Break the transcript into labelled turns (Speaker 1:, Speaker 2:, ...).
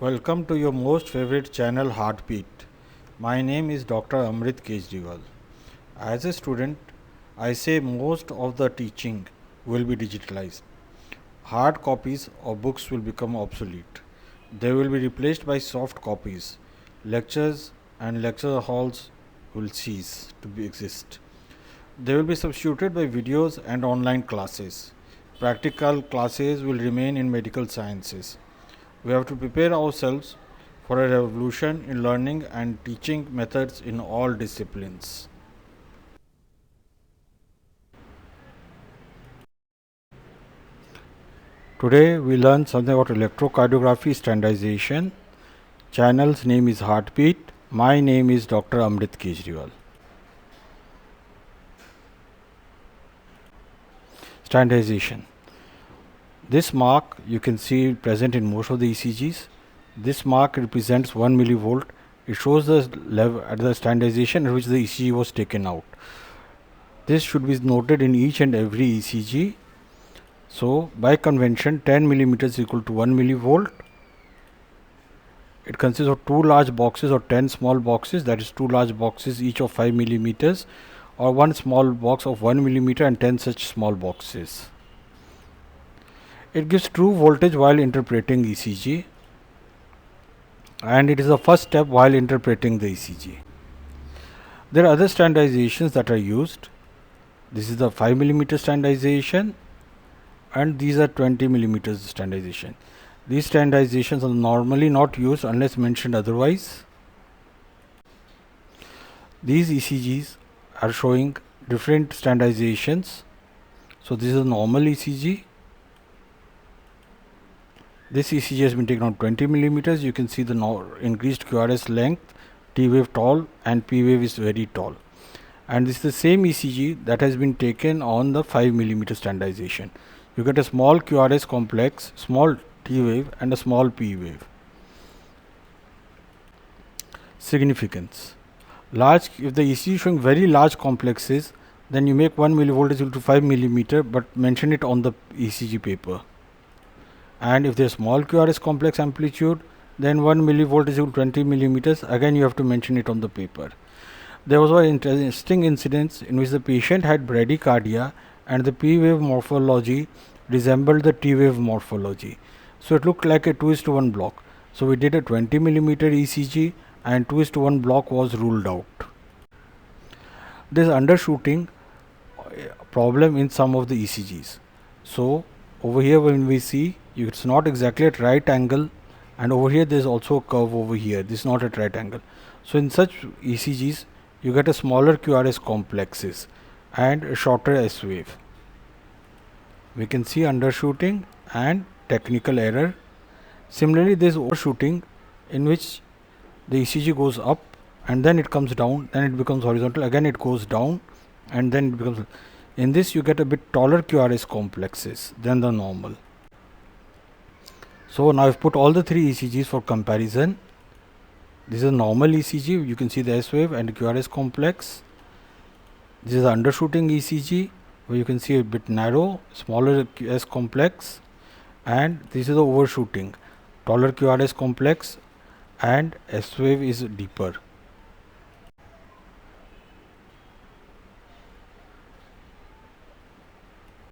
Speaker 1: Welcome to your most favorite channel, Heartbeat. My name is Dr. Amrit Kejriwal. As a student, I say most of the teaching will be digitalized. Hard copies of books will become obsolete. They will be replaced by soft copies. Lectures and lecture halls will cease to exist. They will be substituted by videos and online classes. Practical classes will remain in medical sciences. We have to prepare ourselves for a revolution in learning and teaching methods in all disciplines. Today we learn something about electrocardiography standardization. Channel's name is Heartbeat. My name is Dr. Amrit Kejriwal. Standardization. This mark you can see present in most of the ECGs. This mark represents 1 millivolt. It shows the level at the standardization at which the ECG was taken out. This should be noted in each and every ECG. So by convention, 10 millimeters is equal to 1 millivolt. It consists of 2 large boxes or 10 small boxes, that is 2 large boxes each of 5 millimeters, or 1 small box of 1 millimeter and 10 such small boxes. It gives true voltage while interpreting ECG, and it is the first step while interpreting the ECG. There are other standardizations that are used. This is the 5 millimeter standardization, and these are 20 millimeters standardization. These standardizations are normally not used unless mentioned otherwise. These ECGs are showing different standardizations. So this is a normal ECG. This ECG has been taken on 20 millimeters. You can see the increased QRS length, T wave tall and P wave is very tall. And this is the same ECG that has been taken on the 5 millimeter standardization. You get a small QRS complex, small T wave and a small P wave. Significance. If the ECG is showing very large complexes, then you make 1 millivolt is equal to 5 millimeter, but mention it on the ECG paper. And if there is small QRS complex amplitude, then 1 millivolt is equal to 20 millimeters. Again, you have to mention it on the paper. There was an interesting incident in which the patient had bradycardia and the P wave morphology resembled the T wave morphology. So it looked like a 2:1 block. So we did a 20 millimeter ECG and 2:1 block was ruled out. There is undershooting problem in some of the ECGs. So over here when we see, it's not exactly at right angle, and over here there is also a curve over here. This is not at right angle. So in such ECGs, you get a smaller QRS complexes and a shorter S wave. We can see undershooting and technical error. Similarly, there is overshooting in which the ECG goes up and then it comes down, then it becomes horizontal, again it goes down and then it becomes. In this you get a bit taller QRS complexes than the normal. So now I've put all the 3 ECGs for comparison. This is a normal ECG, you can see the S wave and QRS complex. This is the undershooting ECG, where you can see a bit narrow, smaller S complex, and this is the overshooting, taller QRS complex and S wave is deeper.